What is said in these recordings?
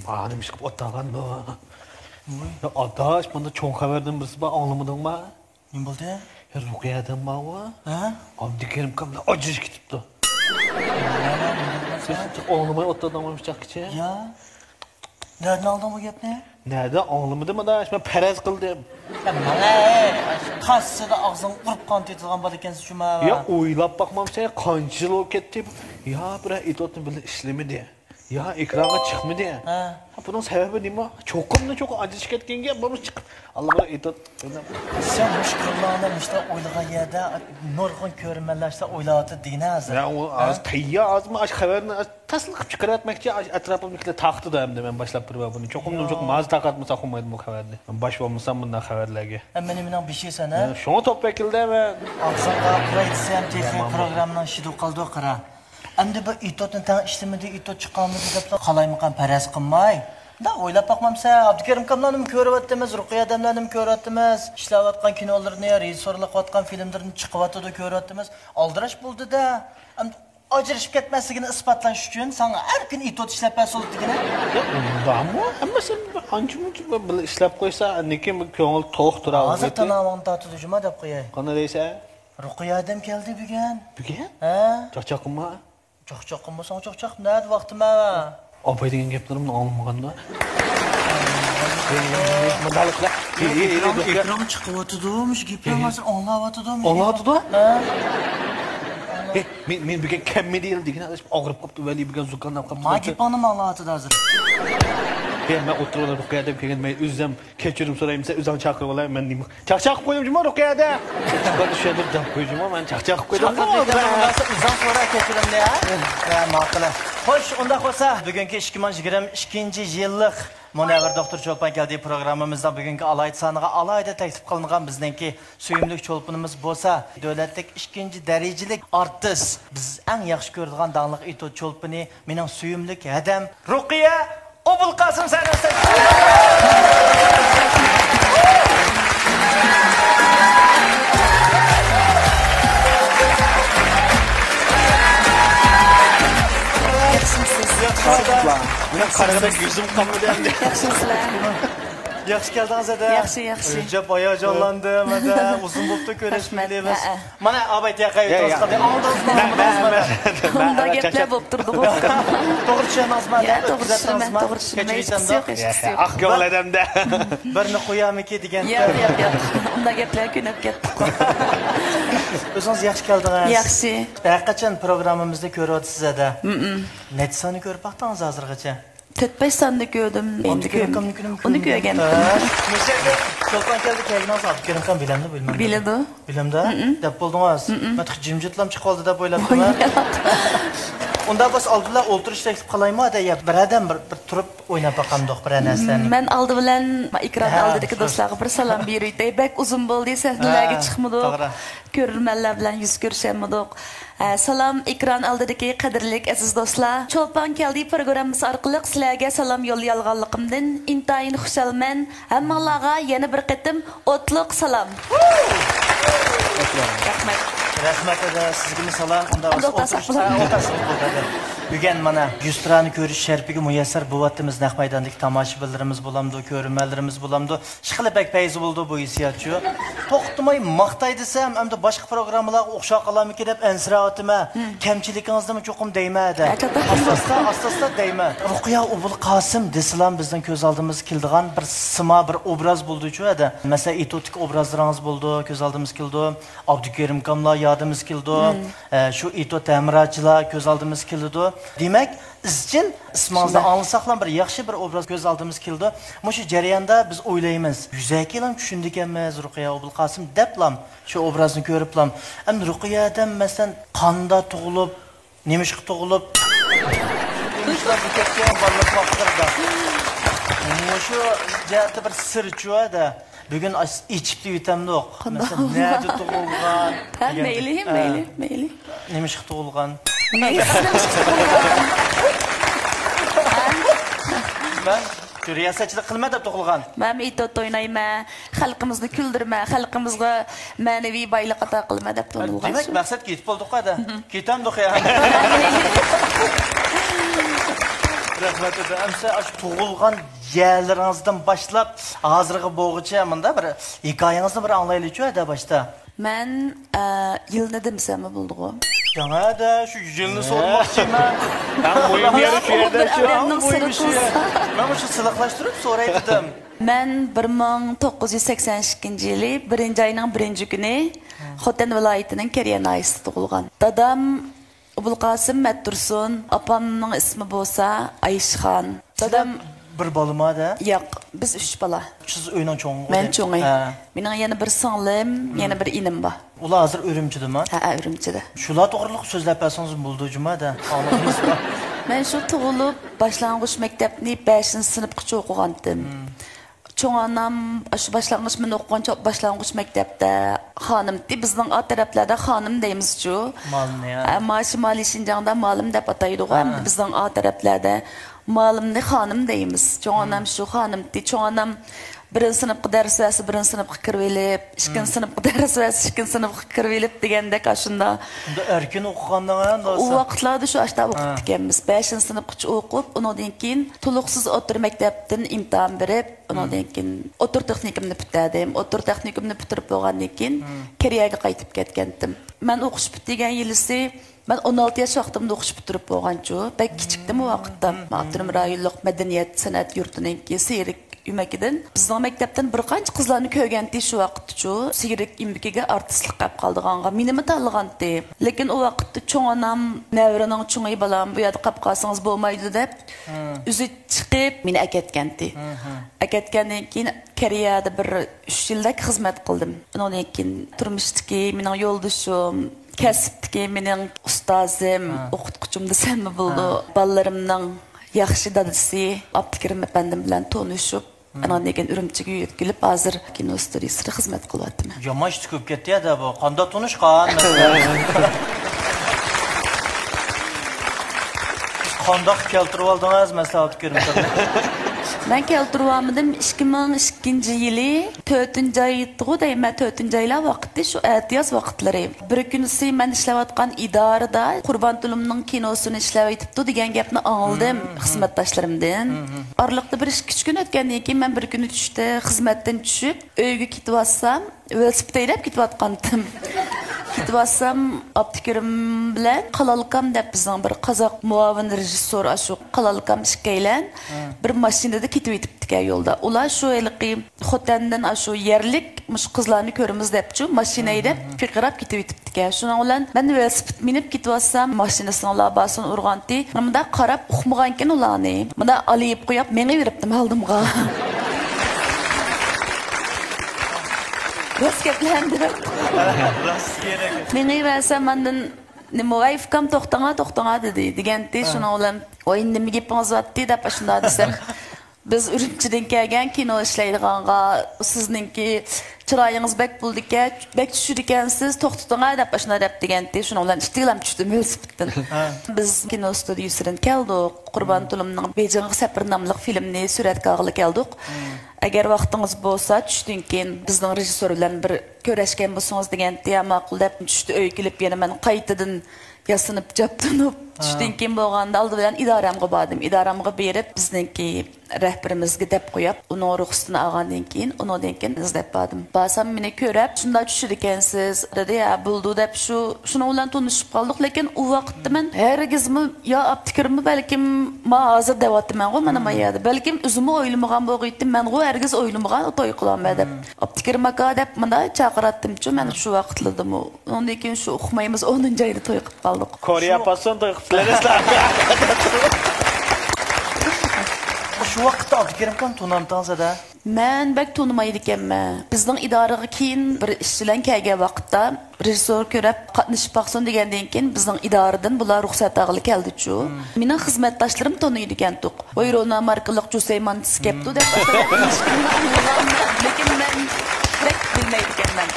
Neymiş ki otagan bu. Ya adaş bunda çok haberden birisi bak anlamadın mı? Ne oldu? Ya Rukiye'den bak o. Ha? Abdülkerim kamla acış gitipti. Anlamaya otadan çakçı. Ya. Nereden aldın bu gapni? Nerede anlamadım adaş ben perez kıldım. Kassada ağzın qurup qon tetilgan bor ekansiz shuma. Ya oylab bakmam sen qancha yil bo'lib ketdi. Ya bura itotni bilan ishlamadi. Ya ekranga chiqmadi. Ha. Bunun sebebi nima? Cho'qimni cho'q ajish ketganga bunu chiqib. Allah bura itot. Sen mushkullarni işte o'ylagan yerda nurg'un ko'rinmalarsa o'ylayotdi deyna hozir. Ya o az tayya azmi ash xabarni tasliq qilib chiqaratmoqchi atrofimdagilar taqtida hamda men boshlab turib buni. Cho'qimni cho'q maz taqatmasa qo'ymaydi bu xabarni. Men bosh bo'lmasam bundan xabarlarga. Meni mening bishiysan ha? Shuni top vakilda va Ağzınqa quraytsam texnik programdan shidu qildi qara. Endi bu itotni tan ishlamadi, itot chiqqanmidi deb qalaymiqan paraz qilmay. Da o'ylab bakmamsa Abdukerim kamlarni ko'ryapmiz, Ruqiya adamlarni ko'ryapmiz, ishlayotgan kinolarni, rejissyorlik qilayotgan filmlarni chiqyapti ko'ryapmiz. Aldirash bo'ldi-da. Ajrashib ketmasligini isbotlash uchun senga har kun itot ishlab bersoldigina. Undami? Amma sen ancha-muncha bil ishlab qo'ysa, lekin ko'ngil to'q turadi. Hozir tanamon tatidi juma deb qo'yay. Qana deysa? Ruqiya adam keldi bugun. Bugun? Ha? Chaqchaqimmi? Chaqchaq qilmasang chaqchaq nada vaqtimi? Opay degan gaplarimni olmaganda. Ekran chiqyapti-da, gaplarimizni anglayapti-da. Anglayapti-da? Ha? Men bugun kammi deyildi, og'rib qopti, vali bugun zukanlab qopti. Ma gapni anglayapti hozir. Ben otururlar Rukiye'de kelgan, men o'zim kechirim so'rayimsa, o'zim chaqirib olaman, men nima? Chaqchaq qo'yimjimi Rukiye'da? Ben shunday deb qo'yjimi, men chaqchaq qo'ydim. Uzun so'ra kechirimda ya. Ha, ma'qul. Xo'sh, unda bo'lsa, bugungi 2022-yillik Munavvar doktor Cho'lpon keldi programmamizda bugungi alayda soniga alayda taklif qilingan bizningki suyimli cho'lponimiz bo'lsa, davlatlik 2-darajalik artist, biz eng yaxshi ko'radigan danglik itot cho'lponi, mening suyimli hadam Ruqiya Obulqosim sanasi. Men qaraganda yuzim qamadi endi. Yaxshisizlar. Yaxshi keldingiz edi. Yaxshi. O'zcha bayajonlandim edi. Uzun bo'libdi ko'rishmaymiz. Mana abayt yaqay to'sqadi. Oldingizmi? Unda gaplar bo'lib turdi. To'g'ri tushunamizmi? To'g'ri tushunmaysiz. Ah ko'ngil odamda. Birni qo'yamiki degan. Yo'q. Unda gaplar ko'nib ketdi. O'zingiz yaxshi keldingiz. Yaxshi. Qachon programmamizda ko'ryapsiz edi? Necha soni ko'rib vaqtingiz hozirgacha? 4-5 sonni ko'rdim. Endi uni ko'rgan. Cho'lpon keldi, kelgansiz, Abdukerim bilamdi, bilmadim. Biladi. Bilamda? Deb bo'ldingiz. Men jimjitlam chiqib qoldi deb o'yladim. Unda biz oldinlar o'ltirish taklif qilaymi, deya birdan bir turib o'ynab boqamdoq bir narsalarni. Men oldi bilan ekran oldidagi do'stlarga bir salom beraylik. Bak uzun bo'ldi, sahnalarga chiqmadik. Ko'rmanlar bilan yuz ko'rishamidik. Salom ekran oldidagi qadrli aziz do'stlar. Cho'lpon keldi programmasi orqali sizlarga salom yo'llayolganligimdan intayin xursandman. Hammalarga yana bir qatim o'tliq salom. Rahmat. Rahmat edi, sizga salom. Unda bugun mana Yusrani ko'rish sharpiga muyassar bo'lyapmiz. Naq maydondagi tomoshabinlarimiz bo'lamdi, ko'rmanlarimiz bo'lamdi. Shiqilibak payzi bo'ldi bu hissiyotchi. To'xtamay maqtay desam, hamda boshqa programmalarga o'xshab qolamiki deb ansirayotima. Kamchiligingizni cho'qim deyman-da. Asosda deyman. Ruqiya Obulqosim desam bizning ko'z oldimizga keldigan bir sima bir obraz bo'ldi-chu edi. Masalan, etotik obrazlaringiz bo'ldi, ko'z oldimizga keldi. Abdukerim kamlar yodimiz keldi. Shu etot ta'mirotchilar ko'z oldimizga keldi. Demak, izchil ismingizni anglasaqlam bir yaxshi bir obraz ko'z oldimizga keldi. Shu jarayonda biz o'ylaymiz, yuzaki ham tushundik ekanmiz Ruqiya Obulqosim deblam shu obrazni ko'riblam. Endi Ruqiyadan masalan qanda tug'ilib, nemishqa tug'ilib, nemishlar ketgan bolalar vaqtida. Shu jihatda bir sirchuada bugun ichibdi yutamdiq. Masalan, nerda tug'ilgan? Mayli. Nemishqa tug'ilgan? Ben riyosatchilik qilma deb tug'ilgan. Men itot o'ynayman, xalqimizni kuldirma, xalqimizga ma'naviy boylik ato qilma deb tug'ilgan. Demak, maqsad ketib bo'ldi-da. Ketamdiq ya. Rahmat edi. Amsa aş tug'ilgan yerlaringizdan boshlab hozirgi bo'g'icha menda bir hikoyangizni bir anglaylik-chi ada boshda. Men yilni demsam bo'ldi-ku. Yanada şu yilni sormoqchiman. Ben boyum yeri şu yerda şu. Men shu silaqlashtirib so'raydim. Men 1982-yili 1-oyning 1-kuni Xotan viloyatining Keryanayisida tug'ilgan. Dadam Ubulqasim Mattursun, apamning ismi bo'lsa Ayishxon. Dadam bir bolamada? Yo'q, biz 3 bola. Siz uyning cho'ng'i. Men cho'ng'i. Mening yana bir singlim, yana bir inim bor. Ular hozir Urumchidami? Ha, Urumchida. Shular to'g'riliq so'zlab bersangiz bo'ldi jumada. Men shu tug'ilib, boshlang'ich maktabni 5-sinfgacha o'qigandim. Çoğ anam şu başlangıç men o'qigan başlangıç maktabda xonimdi. Bizning ot taraflarda xonim deymiz chu. Malni ya. Ammo Shimoliy Shinjongda malim deb ataydi. Bizning ot taraflarda malimni xonim deymiz. Çoğ anam shu xonimdi. Çoğ anam 1-sinfga dars versi 1-sinfga kirib elib, 2-sinfga dars versi 2-sinfga kirib elib degandek ashunda. Unda erkin o'qigandan endi o vaqtlarda shu ashta o'qib ekanmiz. 5-sinfgacha o'qib, undan keyin to'liqsiz o'tir maktabdan imtihon berib, undan keyin o'tir texnikumni bitirdim. O'tir texnikumni bitirib bo'lgandan keyin Koreyaga qaytib ketgandim. Men o'qish bitgan yilisi ben 16 yaş vaqtimda o'qish bitirib bo'lganchu. Bek kichikdim o vaqtda. Ma'turim rayonlik madaniyat san'at yurtining Serik Ümeki'den bizning maktabdan bir qancha qizlarni ko'rgandik shu vaqtda Sigirik imbikiga artistlik qilib qoldiganga menimi tanlagandi. Lekin o vaqtda cho'ng onam nevrining cho'ngi balam bu yerda qolib qolsangiz bo'lmaydi deb o'zi chiqib meni aketgandi. Aketgandan keyin Koreyada bir 3 yillik xizmat qildim. Undan keyin turmushdagi mening yo'ldoshim kasbdagi mening ustozim, o'qituvchim desam bo'ldi. Balalarimning yaxshi dadasi Abdukarim apandim bilan tanishib ana degan Urumchiga yetkilib hozir kino studiyasida xizmat qilyapman. Yomash ko'p ketdi-da bu. Qanday tanishgan masalan? Qanday keltirib oldingiz masalan Abdukarim aka? Ben keltirib olmadim 2002-yili 4-oyda deyman 4-oylar vaqtda shu atiyaz vaqtlari. Bir kunisi men ishlayotgan idorada Qurban Tulimning kinosini ishlayib etibdi degan gapni angladim xizmatdoshlarimdan. Oraliqda bir 2 kun o'tgandan keyin men bir kuni tushda xizmatdan tushib uyga ketib olsam, velosiped haydab ketayotgandim. Ketib olsam Abdukarim bilan Qalalkam deb bizning bir qozoq muavin rejissor shu Qalalkam ishkaylan bir mashinada ketib etibdik yo'lda. Ular shu eliqi Xotandan shu yerlik mush qizlarni ko'ramiz debchi mashinada fikrab ketib etibdik. Shuning bilan men velosiped minib ketib olsam mashinasining labasini urganti. Bunda qarab uxmagan ekan ularni. Bunda olib qo'yib menga beribdim oldimga. Rasketlendim. Meni versa menden nima vayfkam to'xtanga dedi. Deganda shuni bilan o'yin nima gapingiz vatdi deb shunda desam biz Urumchidan kelgan kino ishlaydiganga sizningki chiroyingiz bek buldika, bek tushir ekansiz, to'xtatinglar deb shunda deb deganda shuni bilan ishtilam tushdim velosipeddan. Biz kino studiyasidan keldik. Qurban Tulimning Beijing safar nomli filmni suratga olib keldik. Agar vaqtingiz bo'lsa tushdan keyin bizning rejissor bilan bir ko'rishgan bo'lsangiz deganda ma'qul deb tushdi uy kelib yana men qaytadan yasinib jabtinib tushdan keyin bo'lganda oldi bilan idoramga bordim. Idoramga berib bizningki rahbarimizga deb qo'yib, uni ruxsatini olgandan keyin undan keyin izlab bordim. Basam meni ko'rib, shunda tushir ekansiz dedi ya bo'ldi deb shuni bilan tanishib qoldik, lekin u vaqtda men hargizmi yo Abdukarimni balkim ma hozir deyapman mana bu yerda. Balkim o'zimni o'ylamagan bo'lgandim, men hargiz o'ylamagan to'y qilaman deb. Abdukarim aka deb menda chaqiratdim-chi, men shu vaqtladim. Undan keyin shu uxmaymiz 10-oyda to'y qilib qoldik. Koreya pason to'y qilsizlar. Şu vaqtda Abdukarimdan tunamtangizda men bek tunmaydi ekanman. Bizning idoraga keyin bir ishchilar kelgan vaqtda rejissor ko'rib qatnashib baqsin degandan keyin bizning idoradan bular ruxsat olib keldi-chu. Mening xizmatdoshlarim taniydi ekan-to'q. Voyrona markaliq Juseyman skeptu deb lekin men bek bilmaydi ekanman.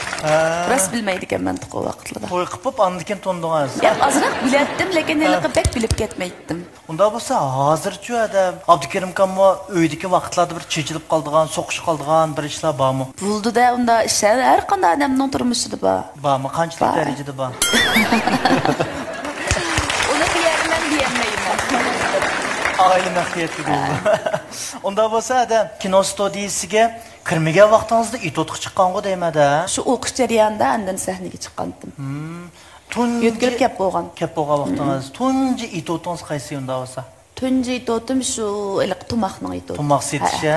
Ras bilmaydi ekanman o vaqtlarda. To'y qilib andikin tundingiz. Ya azroq bilatdim, lekin niliqib bek bilib ketmaydim. Unda bo'lsa hozirchi adam Abdukarim kammo uydagi vaqtlarda bir chechilib qoldigan, so'qish qoldigan bir ishlar bormi? Bo'ldi-da, unda ishlar har qanday odamning turmushida bor. Bormi? Qanchalik darajada bor? Uni qiyamdan deyolmayman. Aile məxfiyyətli oldu. Onda bo'lsa, adam kino studiyasiga kirmagan vaqtingizda itotga chiqqan-ku deymədi. Shu o'qish jarayonida andan sahnaga chiqqandim. Yetkirib kelib bo'lgan. Kelib bo'lgan vaqtingiz. Tunji itotingiz qaysi unda bo'lsa? Tunji itotim shu iliq tumoqning itoti. Tumoq setishi.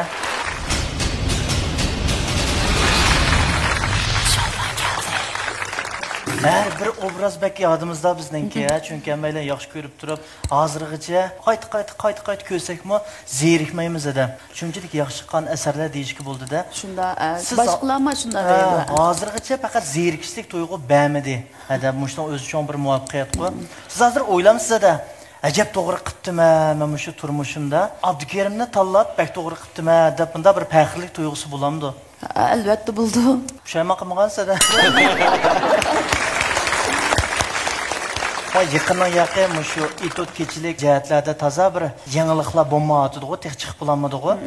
Her bir obraz belki yadımızda bizdenki ya. Çünkü emeyle yaxşı görüp durup hazırgıca qayt körsəkmi zerikmeyimiz edem. Çünkü yaxşı çıkan eserler değişik buldu da. Şunda başqalarma şunda deydi. Hazırgıca fakat zerikişlik tuyğu bəmidi. Hədəm muşdan özü üçün bir muvaffaqiyat qoy. Siz hazır oylamısınız da. Acab doğru qıptım mən şu turmuşumda. Abdükerimni tanlab bək doğru qıptım deb bunda bir fəxrlik tuyğusu bulamdı. Elbette buldu. Pişayman qılmağansa da. Yaqindan yaqin şu itot keçilik jihatlarda toza bir yangiliklar bo'lmayotdi-ku, tek chiqib bo'lmaydi-ku.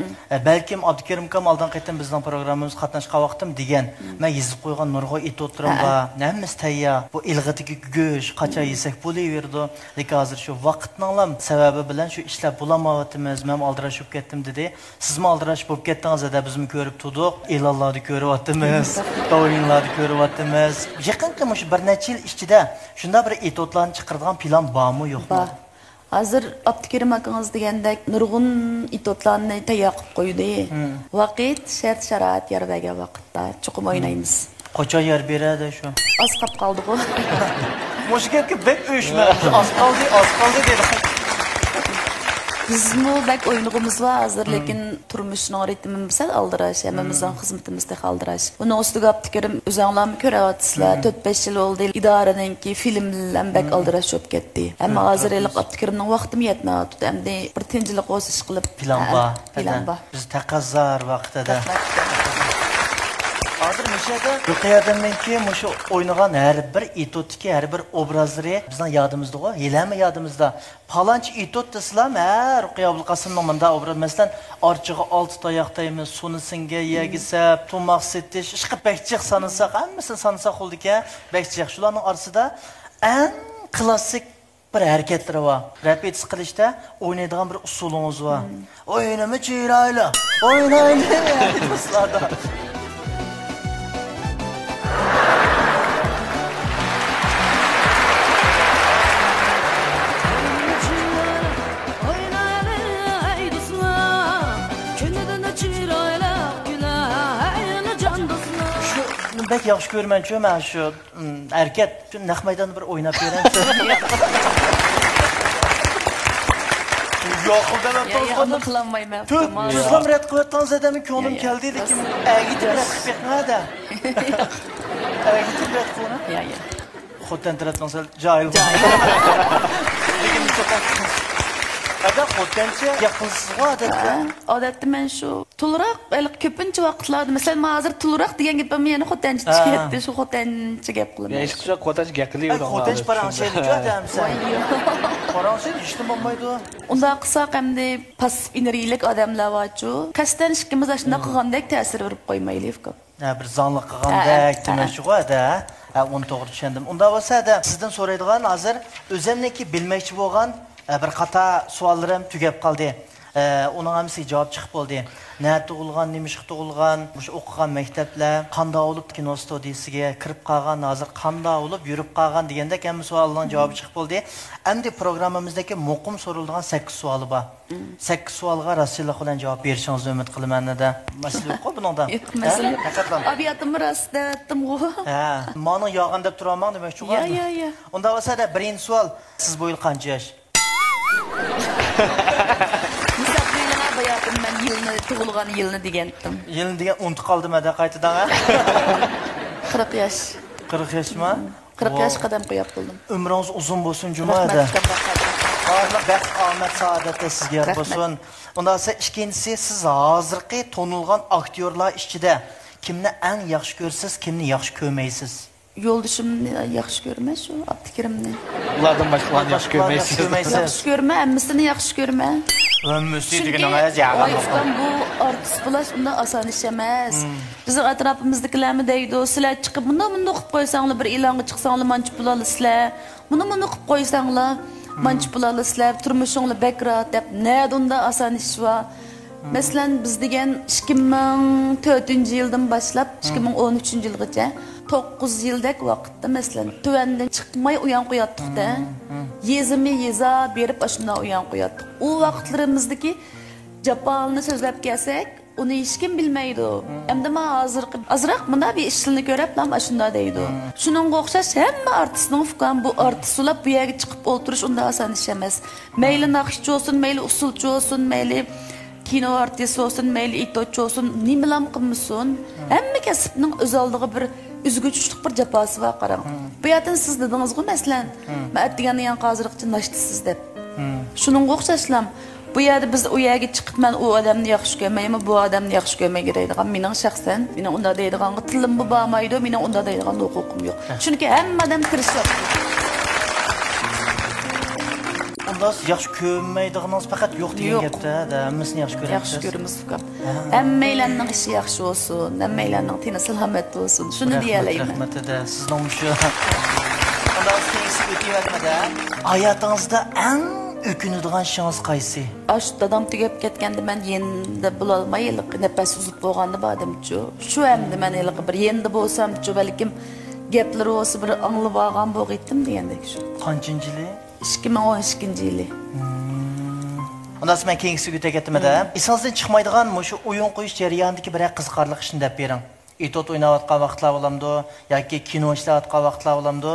Balkim Abdukerim kam aldan qaytdan bizning programmamiz qatnashgan vaqtim degan. Men yezib qo'ygan nurg'oy itotlarim bor. Hammasi tayyor. Bu ilg'itigi go'sh qacha yesak bo'laverdi. Lekin hozir shu vaqtning sababi bilan shu ishlar bo'lamayotimiz. Men aldirashib ketdim dedi. Sizmi aldirash bo'lib ketdingiz da bizmi ko'rib turdik. E'lonlarni ko'ryapmiz. O'yinlarni ko'ryapmiz. Yaqinda shu bir necha yil ichida shunda bir itotlar çıkardıgan plan var mı yok mu? Hazır Abdukerim akınız degandek nurg'un itotlarni tayyor qilib qo'ydi. Vaqt, shart-sharoit yer bergan vaqtda chuqur o'ynaymiz. Qachon yer beradi shu? Az qolib qoldi-ku. Moshgapga bek o'shma. Az qoldi dedi. Bizmi bak o'yinimiz var hazır, lekin turmushning ritmini sal aldirash, hammamizning xizmatimizda qaldirash. Buni ustiga Abdukerim o'zinglarni ko'ryapsizlar. 4-5 yil oldi idoradanki filmlar bak aldirash bo'lib ketdi. Ammo hozir Abdukerimning vaqtim yetmayapti. Endi bir tinchlik o'sish qilib plan bor. Biz taqazzar vaqtida. Hazır Mişada Ruqiyadanki şu oynagan her bir itotki, her bir obrazları bizden yadımızda o. Yeleme yadımızda. Palanç itot deslam Ruqiya Abulqasımның mında obraz. Mesela arçığı 6 tayaqtayımız, sunusinga yegisap, tumaq setiş, işqi bekçiq sanısak, hammasini sanısak oldu ki, bekçiq. Şularning arasida en klasik bir hareketleri var. Repetis qilishda oynaydigan bir usulunuz var. Oynama chiroyli. Oynayli. Ruslarda. Bek yaxşı görmənçi mən şu erkek naq meydanı bir oynab verən. Yox, ben Onu qılanmayım. Tuzlam rədd qıvatdan zədəmi könlüm gəldi idi ki, əgitib rədd qıpetmə də. Əgitib rədd qıvana? Ya. Xoddan tərətdən səl cahil. Ada xoddanca yaxınsız var adətdə. Adətdə mən şu tuluraq, köpünçə vaxtlarda, məsələn, hazır tuluraq deyən gepim yəni xoddanca çıxətdi, şu xoddanca gep qılım. Ya işqıca xoddanca gəqiliyor. Xoddanca paranşaydı görəm sən. Paranşaydı işdim olmaydı. Onda qısaq əmdə pasif inerilik adamlar var ki, qəsdən işkimiz aşında qılğandək təsir verib qoymayılıyıq. Bir zanlıq qılğandək demək var da. Onu doğru düşündüm. Onda olsa da sizdən soraydıgan hazır özümdeki bilməkçi bolğan bir qata suallarım tügəb qaldı. Onun hamısı cavab çıxıb oldu. Nə tug'ilgan, nemish tug'ilgan, o'qigan maktablar, qanday olib kino studiyasiga kirib qolgan, hozir qanday olib yurib qolgan deganda hamma savollarning javobi chiqib oldi. Endi programmamizdagi muqim so'rilgan 8 savol bor. 8 savolga rostchilik bilan javob berishingizni umid qilaman da. Masala yo'q buningda. Yo'q, masala yo'q. Abiyatim rostda aytdim-ku. Mani yog'in deb turaman demoqchi bo'lar. Ya. Unda bo'lsa da birinchi savol, siz bo'yil qancha yosh? Bayaqım ben yılını, tug'ilgan yılını degandim. Yılını degan unutib qoldim da qaytadan. 40 yaş. 40 yaşma? 40 yaş qadam qo'yib qoldim. Umringiz uzun bo'lsin Jumada. Barliq baxt, omad, saodatlar sizga bo'lsin. Unda esa ikkinchisi, siz hozirgi tonilgan aktyorlar ichida kimni eng yaxshi ko'rsiz, kimni yaxshi ko'rmaysiz? Yo'ldishimni yaxshi ko'rmas shu Abdukerimni. Ulardan boshqalarni yaxshi ko'rmaysiz. Yaxshi ko'rma, hammasini yaxshi ko'rma. Ömmüsü deganimiz yağan. Bu artist bo'lash unda oson ish emas. Bizning atrofimizdagilarmi deydi, sizlar chiqib bunda qilib qo'ysanglar, bir e'longa chiqsanglar, manchib bo'lasizlar. Buni qilib qo'ysanglar, manç pulalı sizler, turmuşunla bekrat dep, ne onda asan iş var. Mesela biz degen 2004 yıldan başlap 2013 yılgacha 9 yıldak vaqtda mesela tövenden çıkmay uyan qo'yatdik da. Yezimi yeza berip aşına uyan qo'yatdik. O vaqtlarimizdagi Japonni sözlep kelsak, onu hiç kim bilmeydi. Hem de azırak bunda bir işini görüp lan aşında deydi. Şunun qo'xshash hamma artistning fukan bu artistlar bu yerga chiqib o'tirish unda oson ish emas. Meyli naqshchi olsun, meyli usulchi olsun, meyli kino artisti olsun, meyli itochi olsun, nimalam qilmasin, hamma kasbning o'zaldig'i bir üzgüçlük bir japası var qarang. Bu yerdan siz dedingiz-ku masalan, men degan yan hozirgacha nashtisiz deb. Şunun qo'xshashlam. Bu yerda biz u yerga chiqib men u odamni yaxshi ko'rmayman, bu odamni yaxshi ko'rmay deydigan mening shaxsan, mening unda deydigan tilim bu bo'lmaydi, mening unda deydigan huquqim yo'q. Chunki hamma odam tirishyapti. Ondan yaxshi ko'rmaydiganingiz faqat yo'q degan gapda, hammasini yaxshi ko'ramiz. Yaxshi ko'ramiz faqat. Hammalarning ishi yaxshi bo'lsin, hammalarning tini salomat bo'lsin. Shuni deyalayman. Rahmat-da, sizning shu. Ondan keyingi o'tayotmada hayotingizda eng ökünüdüğün şans qaysi? Aş dadam tügep ketkendi men yendi bulalmay yılıq nefes uzut boğandı badımçu. Şu emdi men yılıq bir yendi bolsamçu belkim gepleri olsa bir anlı bağan boğ ettim diyendek şu. Kaçıncı yılı? 2012 yılı. Ondan sonra ben keyingisi gütek ettim de. İsanızdan çıkmaydıgan mı şu oyun koyuş jarayonidagi bir qiziqarli ishni deb bering. Itot o'ynayotgan vaqtlar bo'lamdi yoki kino ishlayotgan vaqtlar bo'lamdi.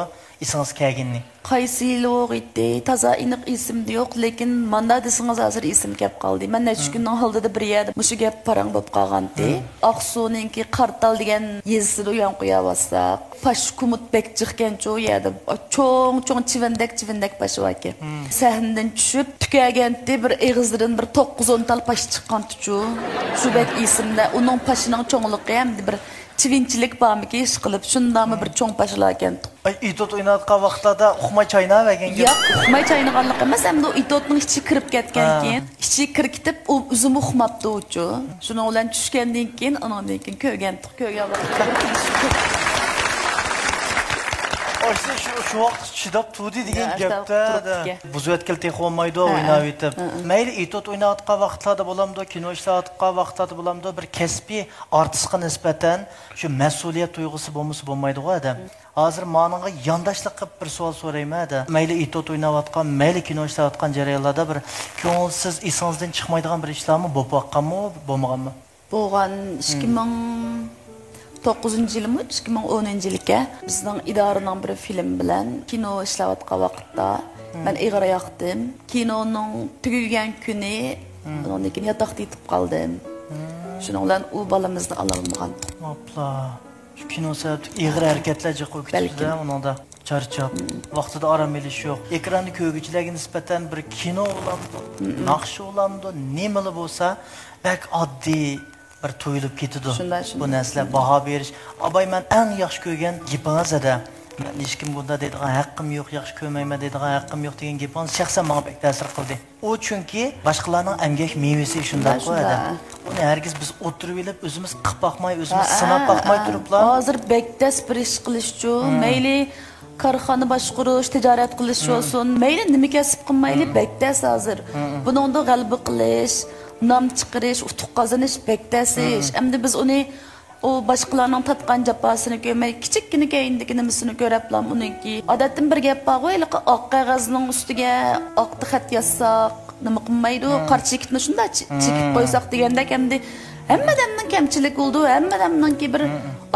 İsanız kelganni. Qaysi yil o'g'itdi? Toza aniq esimda yo'q, lekin manda desangiz hozir esim kelib qoldi. Men necha kundan oldida bir yerda mushu gap parang bo'lib qolgandi. Aqsuninki Qartal degan yezida uyan qo'ya olsak, Pashkumut bek chiqqancha u yerda cho'ng chivindak pashi ekan. Sahnadan tushib, tukaganti bir eg'izdan bir 9-10 tal pash chiqqanti-chu. Shu bek esimda uning pashining cho'ngligi ham bir çivinçilik bağımki iş kılıp şundan bir çoğun başlarken. Ay itot oynatkan vaqtlarda uxmay çayna vergen gibi. Yok, uxmay çaynaganlık emas, hem de o itotning içi kirip ketken keyin, içi kirkitip o üzüm uxmaptı uçu. Şunu olan düşkenden keyin, ondan keyin köygen Oysa şu vaqt chidab turdi degan gapda buzib o'tkil olmaydi o'ynab etib. Mayli itot o'ynayotgan vaqtlarda bo'lamdi, kino ishlayotgan vaqtlarda bo'lamdi, bir kasbiy artistga nisbatan shu mas'uliyat tuyg'usi bo'lmaydi-ku adam. Hozir menga yondashlik qilib bir savol so'rayman-da. Mayli itot o'ynayotgan, mayli kino ishlayotgan jarayonlarda bir ko'ngilsiz esingizdan chiqmaydigan bir ishlarmi bo'lib qoqqanmi, bo'lmaganmi? Bo'lgan 2009 yılımı 2010 yılga bizning idoraning bir film bilan kino ishlayotgan vaqtda men ig'ira yoqdim. Kinoning tugagan kuni ondan keyin yotoqda yetib qoldim. Shuning bilan u balamizni ola olmagan. Hopla. Shu kino sabab ig'ira harakatlarga qo'yib ketdi unda. Charchab, vaqtida orom olish yo'q. Ekronni ko'rguvchilarga nisbatan bir kino bo'lamdi, naqshi bo'lamdi, nimali bo'lsa, bak oddiy bir to'yilib ketdi. Bu narsalar baho berish. Abay men eng yaxshi ko'rgan gipingizda men hech kim bunda deydigan haqqim yo'q, yaxshi ko'rmayman deydigan haqqim yo'q degan gipingiz shaxsan menga bek ta'sir qildi. U chunki boshqalarning emgak mevasi shunday qo'yadi. Uni hargiz biz o'tirib olib o'zimiz qilib boqmay, o'zimiz sinab boqmay turiblar. Hozir bekdas bir ish qilishchu, mayli korxona boshqarish, tijorat qilish olsun, mayli nima kasb qilmayli bekdas hozir. Buningda g'alaba qilish, nam chiqarish, utuq qozonish bekdasish. Endi biz uni o başqalarning tatqan jafosini ko'rmay, kichikkina keyindagi nimasini ko'rablam uniki. Odatdan bir gap bor, oq qog'ozning ustiga oq xat yozsaq, nima qilmaydi, qarchikni shunda chekib qo'ysak degandek endi hammadan kamchilik bo'ldi, hammadanki bir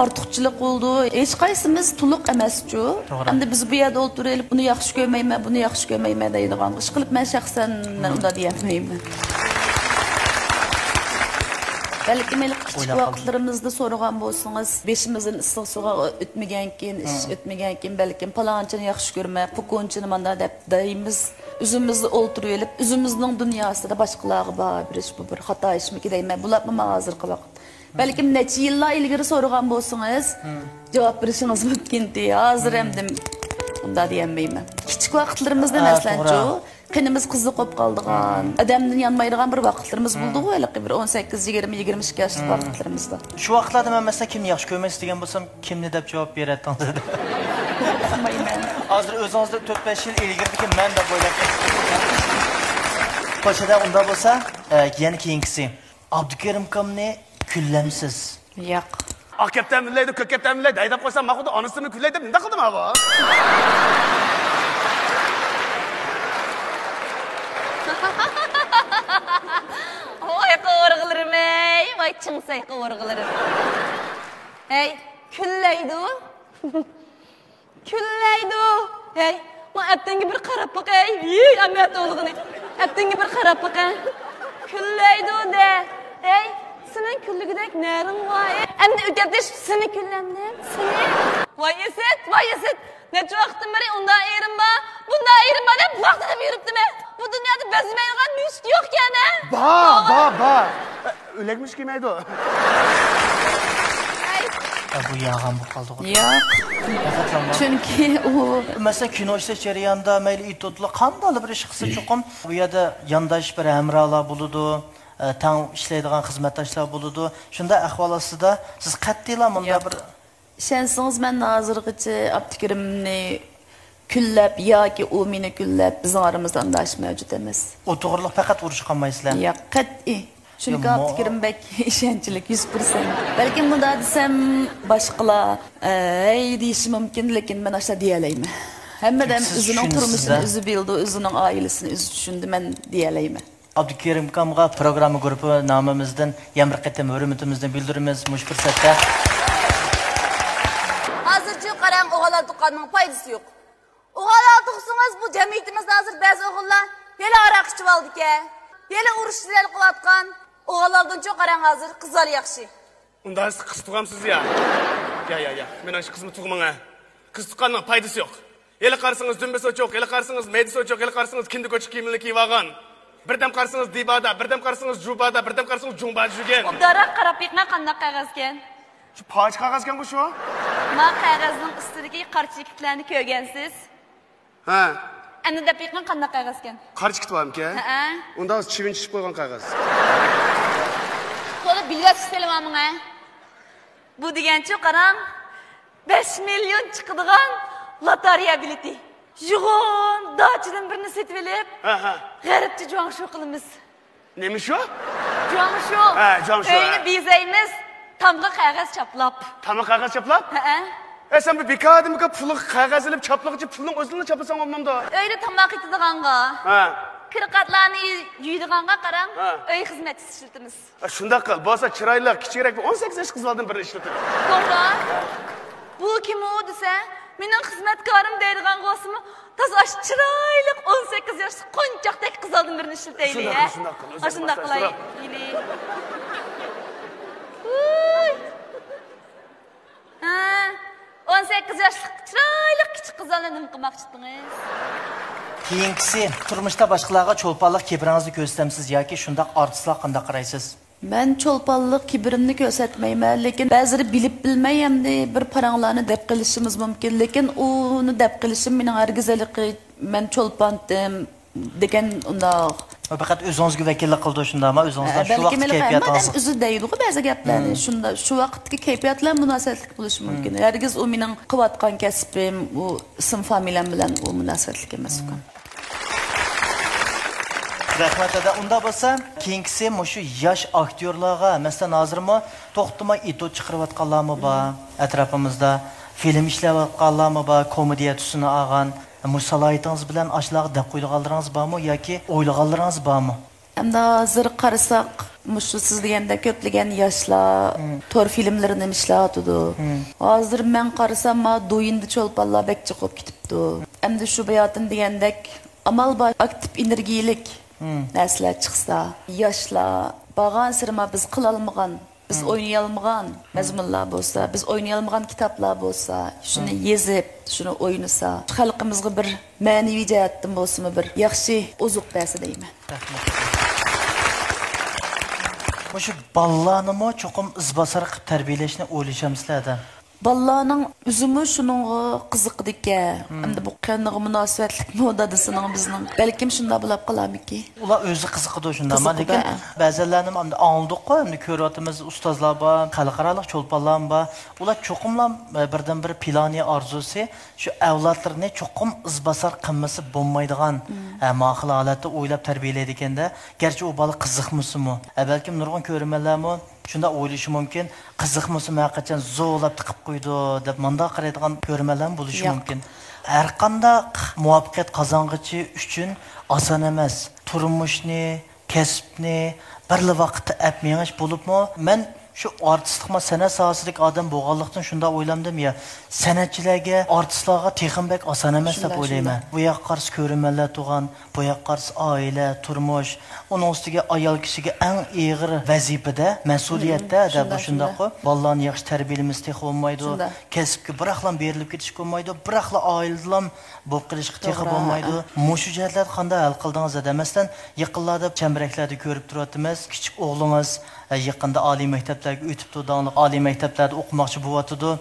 ortiqchilik bo'ldi. Hech qaysimiz to'liq emas-ku. Endi biz bu yerda o'tirib, buni yaxshi ko'rmayman, buni yaxshi ko'rmayman deydigan ish qilib men shaxsan unda deyapmayman. Belki kichik vaqtlarimizda so'ragan bo'lsangiz, beshimizdan issiq suga o'tmagan keyin, ish o'tmagan keyin balkim palonchini yaxshi ko'rmay, pukunchini manda deb deymiz. O'zimizni o'ltirib olib, o'zimizning dunyosida boshqalarga baho berish bu bir xato ishmi deyman. Bularmi hozirgi vaqt. Balkim necha yillar ilgari so'ragan bo'lsangiz, javob berishingiz mumkin. Hozir ham unda deyolmayman. Kichik vaqtlarimizda masalanchu qinimiz qiziq qolib qoldigan, odamdan yanmaydigan bir vaqtlarimiz bo'ldi-ku, bir 18, 20, 22 yoshlik vaqtlarimizda. Shu vaqtlarda men masalan kimni yaxshi ko'rmaysiz degan bo'lsam, kimni deb javob beradingiz? Hozir o'zingizda 4-5 yil ilgiriki men deb o'ylab ko'chada unda bo'lsa, yana keyingisi. Abdukarim akamni kullamsiz. Yo'q. Oq kaptan millaydi, ko'k kaptan millaydi. Haydab qo'ysam, ma'qulda onasini kullaydi deb nima qildim ava? Voy qo'rg'ilarim ey, voy chingsay qo'rg'ilarim. Hey, kullaydi. Kullaydi. Hey, bu attengi bir qarab baqay. Ey, amat o'lg'ini. Attengi bir qarab baqay. Kullaydi de. Hey, senin külligidek nerin var? Endi öketiş seni küllemdim. Seni. Vay eset. Ne çoğaktın beri onda erim ba. Bunda erim ba dep vaxtını yürüptüm he. Bu dünyada bezmeyen nüst yok yani. Ba. Ölekmiş kimeydi o? Bu yağan bu qaldı. Yo'q. Chunki u Mesela kino işte jarayonida mayli itotla qanday bir ish qilsa cho'qim bu yerda yondosh bir hamrohlar bo'ladi, tang ishlaydigan xizmatdoshlar bo'ladi. Shunda ahvol ostida siz qat'iylar bunda bir ishonsangiz men hozirgacha Abdukarimni kullab yoki u meni kullab biz oramizda andash mavjud emas. o to'g'riliq faqat urush qilmaysizlar. Yo'q, qat'iy. Chunki Abdukarim bek ishonchlik 100%. Balki bunda desam boshqalar ey deyishi mumkin, lekin men ashla deya olmayman. Hammadan o'zining turmushini o'zi bildi, o'zining oilasini o'zi tushundi, men deya olmayman. Abdukarim akamga programma guruhi nomimizdan yana bir qatam hurmatimizni bildiramiz mush fursatda. Hozircha qarang, o'g'illar tuqqanning foydasi yo'q. O'g'illar tuqsangiz bu jamiyatimizda hozir ba'zi o'g'illar yeli aroq ichib oldi-ku. Yeli urushchilar qilayotgan. O'g'illardan cho'q qarang hozir qizlar yaxshi. Unda siz qiz tuqamsiz ya. Ya. Men aşı kızımı tuğmam ha. Kız tuqqanning foydasi yo'q. Yeli qarsangiz dümbesi çok, yeli qarsangiz meydisi çok, yeli qarsangiz kindi ko'chib kiyimini kiyib olgan. Birdam qarsangiz dibada, birdam qarsangiz jubada, birdam qarsangiz jumba жүрген. Obdara qarab yiqma qanday qog'ozgan. Şu poch qog'ozgan bu şu? Ma qog'ozning ustidagi qarchiliklarni ko'rgansiz? Ha. Endi deb yiqma qanday qog'ozgan. Qarch kitibamki? Ha. Unda chivin chishib qo'ygan qog'oz. Qo'li bilyasiz telemamga. Bu degancha qarang 5 million chiqadigan lotereya bileti. Jig'on dachidan birini setib olib, Ha. g'aribcha juan shu qilamiz. Nemi şu? Juan shu. Ha, juan shu. Uyni bezaymiz, tamga qog'oz chaplab. Tamam qog'oz chaplab? Ha. Sen bu bekadimga pulni qog'oz ilib chaplag'ichi pulning o'zini chaplasan olmamda. Uyda tamoq yeydiganga. Ha. Kirqatlarni yeydiganga qarang, Ha. uy xizmatchisi ishlatamiz. Shunda qil, bo'lsa chiroyli, kichikroq 18 yosh qizlardan biri ishlatadi. To'g'ri. Bu kim u desa, mening xizmatkorim deydigan qo'simi, toza chiroyli 18 yoshli qo'nchoqdek qizlardan birini ishlataylik, ha. Shunda qilay. Ha, 18 yoshli chiroyli kichik qizlarni nima qilmoqchidingiz? Keyingisi turmushda boshqalarga cho'lponlik kibringizni ko'rsatamsiz yoki shundoq artistlar qanday qaraysiz? Men cho'lponlik kibrimni ko'rsatmayman, lekin ba'zilari bilib bilmay hamda bir paranglarni deb qilishimiz mumkin, lekin uni deb qilishim mening hargizaligi men cho'lpondim degan undoq. Faqat o'zingizga vakillik qildi shundami? O'zingizdan shu vaqt kayfiyatingiz. O'zi deydi-ku ba'zi gaplarni, shunda shu vaqtdagi kayfiyatlar munosabatli bo'lishi mumkin. Hargiz u mening qilayotgan kasbim, u ism familiyam bilan u munosabatli emas ekan. Rahmat ada. Unda bo'lsa, keyingisi shu yosh aktyorlarga, masalan, hozirmi to'xtamay ito chiqarayotganlarmi bor, atrofimizda film ishlayotganlarmi bor, komediya tusini olgan. Musalaytingiz bilan ashlar deb qo'yganlaringiz bormi yoki o'ylaganlaringiz bormi? Hamda hozir qarasak, shu siz deganda ko'plagan yoshlar tor filmlarini ishlatadi. Hozir men qarasam, do'yindi cho'lponlar bek chiqib ketibdi. Hamda shu bayotin degandek amal bor, aktiv energiyalik narsalar chiqsa, yoshlar bag'an sirma biz qila olmagan, biz o'ynay olmagan mazmunlar bo'lsa, biz o'ynay olmagan kitoblar bo'lsa, shuni yezib, shuni o'ynasa, xalqimizga bir ma'naviy jihatdan bo'lsa-mi bir yaxshi ozuq bersa deyman. Shu bolalarni cho'qim izbosar qilib tarbiyalashni o'ylashamsizlarda. Ballarning üzümü şununğa qiziqdi ekan. Endi bu qanday munosabatlik modadisining bizning. Balkim shunda bo'lib qolamiki. Ular o'zi qiziqdi shunda, lekin ba'zilarni endi angladik-ku, endi ko'ryapmiz ustozlar bor, xalqarалық cho'lponlar bor. Ular cho'qimlar birdan-bir plani orzusi shu avlodlarni cho'qim izbosar qilmasi bo'lmaydigan ma'qul holatda o'ylab tarbiyalaydi ekanda. Garchi u bola qiziqmasimi? Balkim nurg'un ko'rmanlarmi shunda o'ylashi mumkin, qiziqmasimi, qachon zo'lab tiqib qo'ydi deb manda qaraydigan ko'rmanlar bo'lishi mumkin. Har qanday muvaffaqiyat qozong'ichi uchun oson emas. Turmushni, kasbni bir vaqtda apmenish bo'libmi? Men şu artistlikma sanat sohasidagi odam bo'lganlikdan shunda o'ylamdim ya, sanatchilarga, artistlarga texmbek oson emas deb o'ylayman. Bu yoqqa qarshi ko'rinmalar tug'an, bu yoqqa qarshi oila, turmush, uning ustiga ayol kishiga eng og'ir vazifada, mas'uliyatda deb shundaqo. Bolalarni yaxshi tarbiyalaymiz tex bo'lmaydi, kasbga biroqlam berilib ketish bo'lmaydi, biroqla oiladan bo'lib qilishga tex bo'lmaydi. Mushu jihatlar qanday hal qildingiz demasdan, yaqinlarda chambaraklarda ko'rib turyapmiz. Kichik o'g'lingiz yaqinda oliy maktablarga o'tib turdi, oliy maktablarda o'qimoqchi bo'lyapti.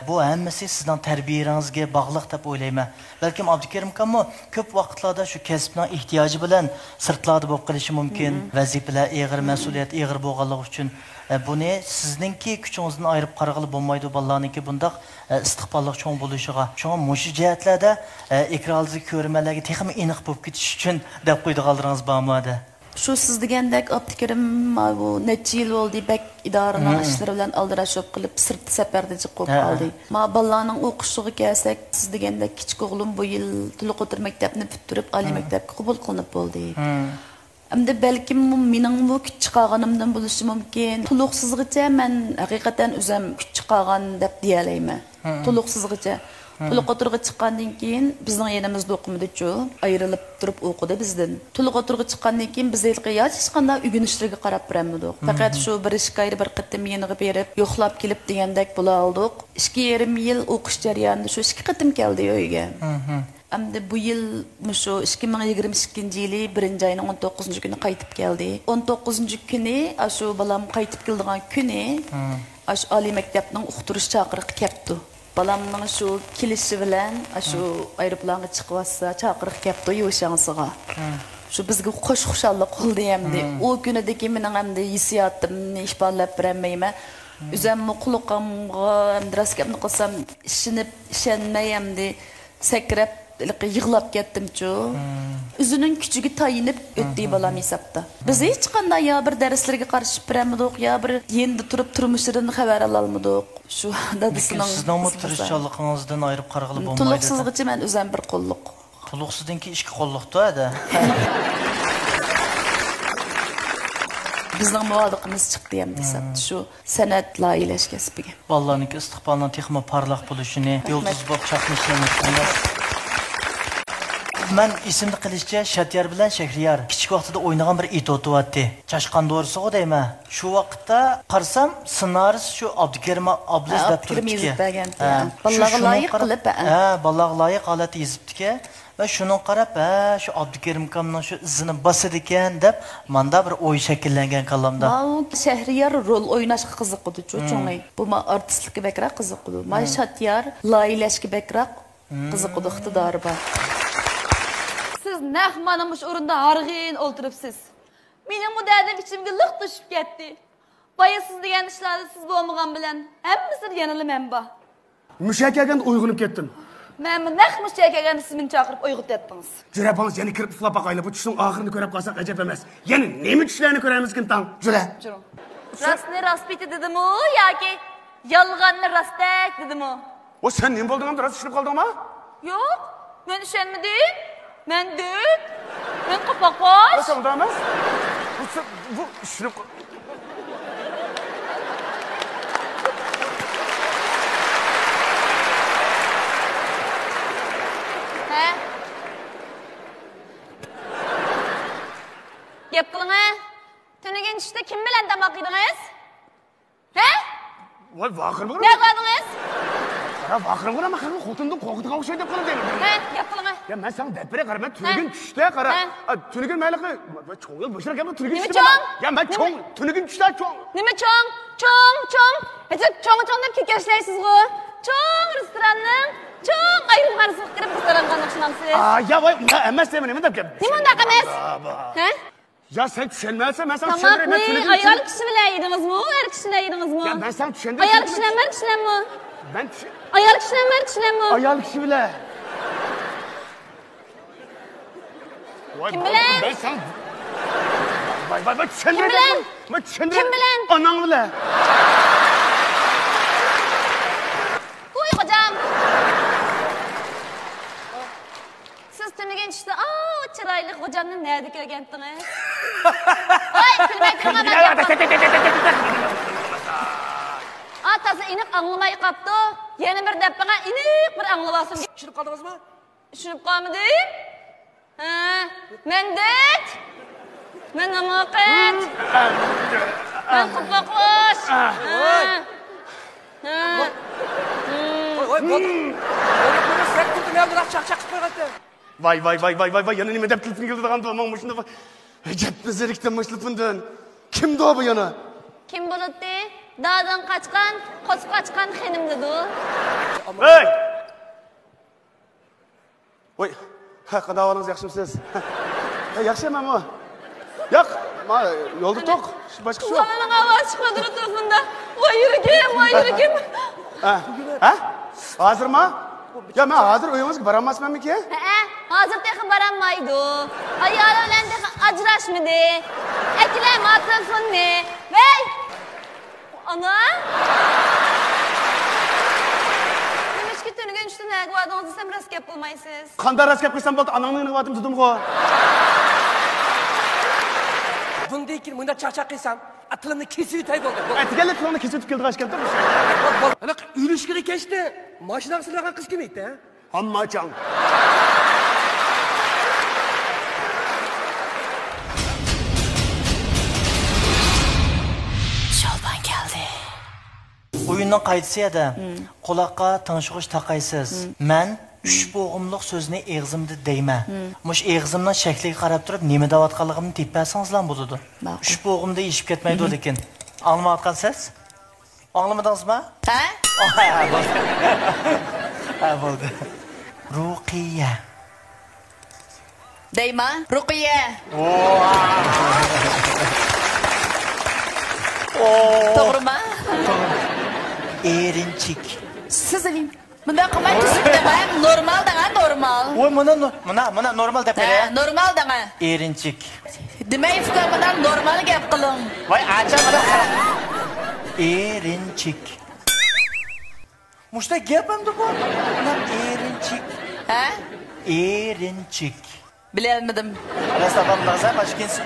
Bu hammasi sizning tarbiyangizga bog'liq deb o'ylayman. Balkim Abdukarim kammo ko'p vaqtlarda shu kasbning ehtiyoji bilan sirtlarda bo'lib qolishi mumkin. Vazifalar og'ir, mas'uliyat og'ir bo'lganligi uchun buni sizningki kuchingizdan ayirib qarag'ili bo'lmaydi, bolalarningki bundaq istiqbollik cho'ng bo'lishiga. Shunga mushu jihatlarda ekrandagi ko'rmalarga texmi aniq bo'lib ketish uchun deb qo'ydiganlaringiz bormi? Şu siz degandek Abdukarim bu necha yil bo'ldi bak idoraning ishlari bilan aldirashib qilib sirt safarda chiqib qoldi. Ma bolalarning o'qishiga kelsak, siz degandek kichik o'g'lim bu yil Tuluqo'tir maktabni bitirib oliy maktabga qabul qilinib bo'ldi. Endi balkim mening bu kuch chiqarganimdan bo'lishi mumkin. Tuluqsizgacha men haqiqatan o'zim kuch chiqargan deb deya olmayman. Tuluqsizgacha Tuluqo'tirga chiqqandan keyin bizning yanimizda o'qimadi-ku, ayrilib turib o'qidi bizdan. Tuluqo'tirga chiqqandan keyin biz hech qanday o'rganishlarga qarab beramidik. Faqat shu bir ishga bir qitim yeniga berib, yo'qlab kelib degandek bo'la oldik. 2,5 yil o'qish jarayonida shu 2 qitim keldi uyga. Endi bu yil shu 2022-yili 1-oyning 19-kuni qaytib keldi. 19-kuni shu balam qaytib keldigan kuni shu oliy maktabning o'qitirish chaqiriq keldi. Balamning shu kelishi bilan shu aeroplanga chiqib olsa, chaqiriq keldi yo'shansiga. Shu bizga xushxushalik qildi hamdi. O kunidagi mening hamda hissiyotimni ifodalab bermayman. O'zim quloqimga hamda raskabni qilsam, ishonmay hamda sakrab yig'lab ketdim-ku. O'zining kuchiga tayinib o'tdi balam hisobda. Biz hech qanday ya bir darslarga qarshi beramidik, ya bir endi turib turmushidan xabar ola olmadik. Shu dadisining sizning tirishchiligingizdan ayirib qarag'ili bo'lmaydi. Tuluqsizgacha men o'zim bir qo'lliq. Tuluqsizdinki ikki qo'lliqda-da. Bizning muvofiqimiz chiqdi ham desam, shu san'at loyilash kasbiga. Bolalarning istiqboldan texma parlaq bo'lishini, yulduz bo'lib chaqnashini istaymiz. Men isimni qilishcha Shatyar bilan Shahriyar kichik vaqtida o'ynagan bir it o'tyapti. Chashqan do'risiga deyman. Shu vaqtda qarsam ssenarist shu Abdukarim Abdulaziz deb turibdi. Bolalarga loyiq qilib, bolalarga loyiq holatda yozibdi-ki, va shuni qarab, shu Abdukarim kamning shu izini bosar ekan deb menda bir o'y shakllangan qalamda. Bu Shahriyar rol o'ynashga qiziqdi-ku, cho'ng'ay. Bu artistlikka bekroq qiziqdi. Men Shatyar loyilashga bekroq qiziqdi, iqtidori bor. Siz nahmanmış orunda hargin oturupsiz. Benim bu derdim içimge lık düşüp gitti. Baya siz degen işlerde siz bo'lmagan bilen hemmisi yanılı menba. Müşakelden uygunup kettim. Men bu naq müşakelden siz beni çağırıp uygut ettiniz. Jürepaniz yani kirip uflap bakayla bu tüşün ahırını körep kalsak acep emez. Yani neymi tüşlerini köremizkin tan? Jüre. Rastını rast biti dedim o ya ki yalganını rastek dedim o. O sen neyim buldun ama rast düşürüp kaldın ama? Yok. Ben üşenmedim. Ben düt. Ben kapak baş. Nasıl da emez? Bu düşürüp... He? Gep kılın he? Tünügen işte kim bilen damak yediniz? He? Vay vakır mı? Ne kıldınız? Ya vakır mı ama kırmı kutundun kokuduk o şey de kılın dedim. He? Gep kılın he? Ya ben sana depere kara, ben tünügün düştüğe kara. Tünügün meylikle, çoğun yıl boşuna gelme tünügün düştü bana. Ya ben çoğun, tünügün düştüğe çoğun. Nima çoğun? Çoğun. Çoğun deb kekashlaysiz go. Çoğun restoranning, çoğun ayrim qarisiga kirib restoran qandoqshinamsiz. Ya vay, emas demin, nima deb gap? Nima unaqa emas? Ha? Ya sen düşenmezsen ben sana düşendireyim, ben tünügün düştüğe. Ayol kishi bilan yedingizmi? Er kishi bilan yedingizmi? Ya ben sana düşendireyim. Ayol kishi bilan, men kishi bilanmi? Ben Ayol kishi bilan, men kishi bilanmi? ayol kişi bile. Kim bilan? Ben sana... Vay, düşendireyim. Kim bilan? Ben düşendireyim. Kim bilan? Anan bile. Uy hocam. Siz tünügen tushdi. Chiroyli hocamni nerede ko'rgandingiz? Voy, kulmay turma. Atası iniq anglamay qapti. Yana bir deppaga iniq bir anglabasim. Tushunib qoldingizmi? Tushunib qolmadim. Mendet. Men namoqat. Men qo'poqlash. Voy, bo'ldi. Buni sirab turdim, men bilan chaqchaq qilib qo'ygandi. Vay, yana nima deb tilpin keldi degan to'mong mushunda. Ajab zerikdan mushlipundan. Kimdi o bu yana? Kim bo'ladi? Dağdan kaçkan, qochib qochgan xenimdi. Hey! Voy, haqqa davoningiz yaxshimisiz? Yaxshi emasmi? Yo'q, men yo'lda to'q, boshqa yo'q. Ulanın ovozi chiqmadi telefonda. Voy yuragim. Ha? Hozirmi? Ya men hozir uyingizga boramasmanmi-ki? Hozir texi boramaydi. Ayoli bilan texi ajrashmadi. Akilama telefonni. Voy! Ana? Nimashki tunigan tushdi, nega vodingiz desam rost gap qilmaysiz. Qanday rost gap qilsam bo'ldi, anangni vadim dedim-ku. Bundan keyin bunda chaqchaq qilsam, tilimni kesib yutay bo'ldi. Aytganlar tilingni kesib keldi g'ashkabda. Ana uylushgani kechdi. Mashinaga silgan qiz kim edi? Hammacan. Şolban geldi. Oyunun qaydısı ya da kulakka tanışıqış taqaysiz. Mən 3 boğumluq sözünü eğzimdi deyme. Muş eğzimden şəkliga qarab turib, nemi davatqanlığımını tepəsiniz lan buludu. 3 boğumda yişib ketmeydi o dekin. Anlamadınız? Anlamadınız mı? Ha? Ha, buldu. Ruqiye. Deyma, Rukiye. Doğru mu? Erinçik. Siz alayım. Bunda kımay küsüp demeyim. Normal dana normal. Oy, mına normal dep bere. Normal dana. Erinçik. Demeyi fıkamadan normal gap kılın. Vay, aça bana. Erinçik. Muşta gapım da bu. Erinçik. Ha? Erinçik. Bilemedim. Rastafam lazım.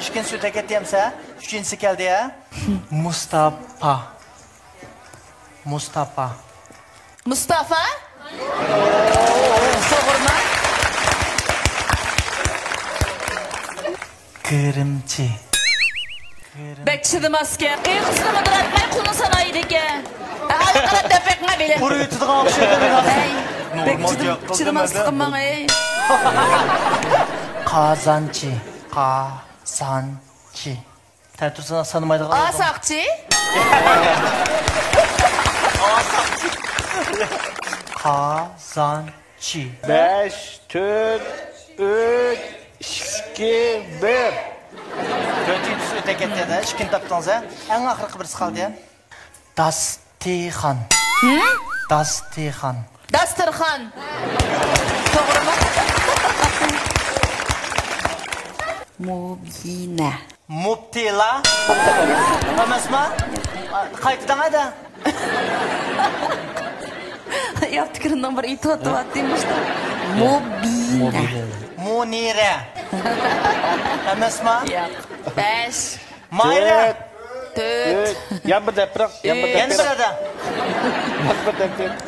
Üçgen süt eket diyemse. Üçüncüsü geldi ya. Mustafa. Mustafa? Doğru mu? Kırımçı. Bekçidim asker. Kıyıkısını mı duratmayı kulu sanaydı ki? Hadi kadar tepekme bile. Burayı tutuğa akşam. Bekçidim askım bana. Kazançı. Kazançı. Tertursana sanımaydı. Asakçı. Kazançı. 5, 4, 3, 2, 1. Dördüncü süt eket dedi. Şikin taptınız ya. En ahırkı birisi kaldı ya. Dastikhan. Dastikhan. Dasturxan. Doğru mu? Mubine. Mubtila. Emas mı? Qaytadan hadi. Yaptıklarından bir iti atıp attıymıştı. Mubine. Munire. Emas mı? Yap. 5, Mayra. 4. Yan bir deprak. Yeni bir adam. Yan bir deprak.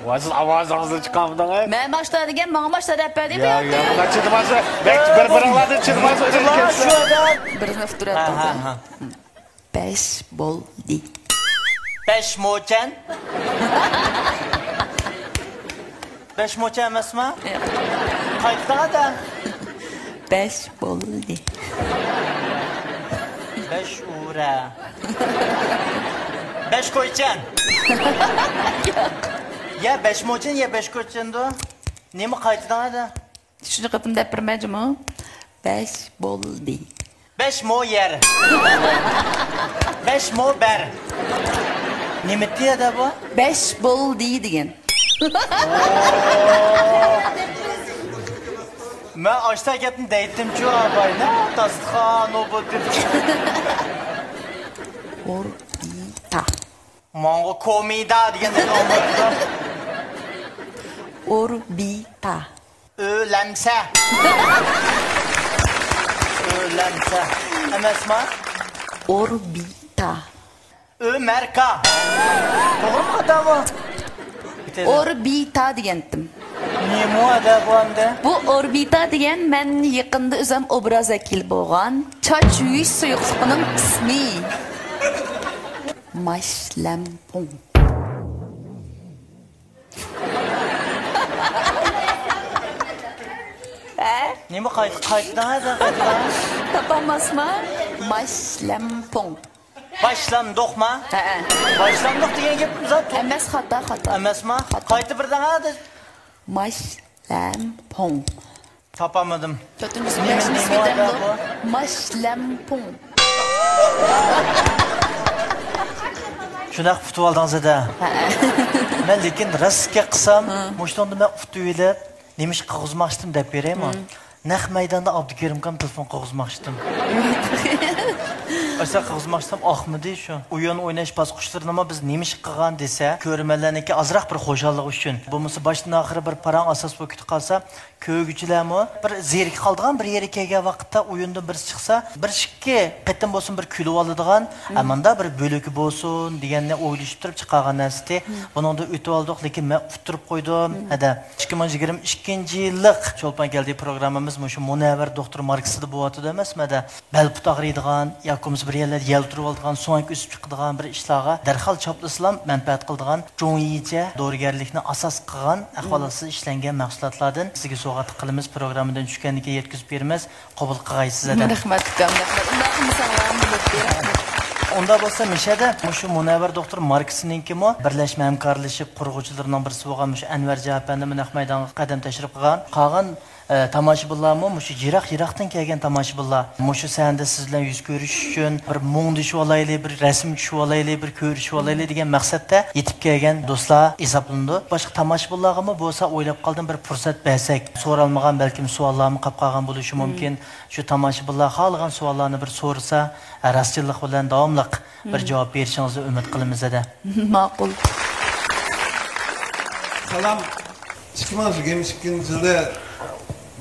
Vazıl avazınızı çıkamdın ha? Ben başladı gen, bana başladı hep böyle mi Ya yaptı? buna çıdımazı. Belki bir bırakladın çıdımazı. Lan şu adam. Bir neftur Ha yaptım. ha ha. 5 bol di. 5 moçen. 5 mocha emasmi? Qaytda 5 bo'ldi. 5 ura. 5 ko'ychan. Ya 5 mochan ya 5 ko'ychando. Nima qaytda? Shuni qilib gapirmaymi? 5 bo'ldi. 5 mo yer. 5 mo ber. Nima deydi bu? 5 bo'ldi degan. Men ashta gapni deydim-ku, abayna, tasdiqon o deb. Orbita. Mongo komida deganda nomorda. Orbita. Ölemse. Ölemse. Emasmi? Orbita. Ömerka. To'g'rimi xatomi? Orbita degandim. Nima ada bu hamda? Bu orbita degan men yaqinda o'zim obraz akil bo'lgan choch yuvish suyuqligining ismi. Mashlampun. Nima qaytdan? Tapamasmi? Mashlampun. Başlandoqma? Ha. Başlandoq degan gap zot Emas xato. emasmi? Qaytib birdan hadi. Mashlampun. Topamadim. To'rtinchisi Nima beshinchisi bu? Mashlampun. Shunaq futib oldingiz-da. Men lekin rastga qilsam, mushtonda men futib elib, nemish qog'ozmoqchidim deb beraymi? Naq maydonda Abdukerimkam telefon qog'ozmoqchidim. Asa qog'ozmoqchidim, ahmidi shu. O'yin o'ynash bosqichlarini biz nemish qilgan desa, ko'rmalarniki azroq bir xo'jalik uchun. Bo'lmasa boshdan oxiri bir parang asos bo'lib ketib qolsa, ko'guvchilarmi bir zerikib qoldigan bir yerga kelgan vaqtda o'yinda bir chiqsa, bir ikki qatim bo'lsin bir kulib oladigan, amanda bir bo'lak bo'lsin deganni o'ylashib turib chiqargan narsa. Buningda o'tib oldik, lekin men futurib qo'ydim. Hada 2022-yillik Cho'lpon keldi programmamiz shu Munavvar doktor Marksida bo'lyapti emasmi-da? Bel put og'riydigan, yoki bir yerlarda yel turib oladigan, so'ng o'sib chiqadigan bir ishlarga darhol choplasam manfaat qiladigan, jo'yicha dorigarlikni asos qilgan, aholisi ishlangan mahsulotlardan sizga sovg'a qilamiz programmadan tushganiga yetkazib beramiz. Qabul qilg'aysiz da. Rahmat ukam, rahmat. Onda bo'lsa mishada shu Munavvar doktor Marksininki-mi birlashma hamkorlashib qurg'uvchilarining birisi bo'lgan shu Anvar Jahapandi Minaq maydonga qadam tashrif qilgan tomoshabinlarmi shu yiroq-yiroqdan kelgan tomoshabinlar shu sahanda siz bilan yuz ko'rish uchun bir mungdishib olaylik, bir rasm tushib olaylik, bir ko'rishib olaylik degan maqsadda yetib kelgan do'stlar hisoblandi. Boshqa tomoshabinlarga bo'lsa o'ylab qoldim bir fursat bersak, so'ralmagan balkim savollarni qolib qolgan bo'lishi mumkin. Shu tomoshabinlar xohlagan savollarni bir so'rasa, rostchilik bilan davomli bir javob berishingizni umid qilamiz da. Ma'qul. Salam. 2022-yilda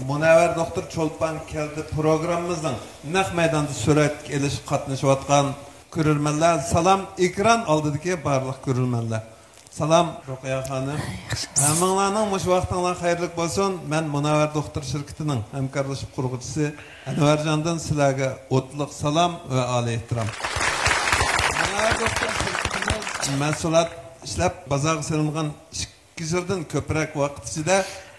Munavvar doktor Cho'lpon keldi programmamizning naq maydonda surat elish qatnashayotgan ko'rurmanlar, salam ekran oldidagi barliq ko'rurmanlar. Salam Ruqiya xonim. Hammalarning mush vaqtinglar xayrli bo'lsin. Men Munavvar doktor shirkatining hamkorlashib qurg'uvchisi Anvarjondan sizlarga o'tliq salom va oliy ehtirom. Munavvar doktor shirkatining mas'uliyat ishlab bozorga solingan 2 yildan ko'proq vaqt ichida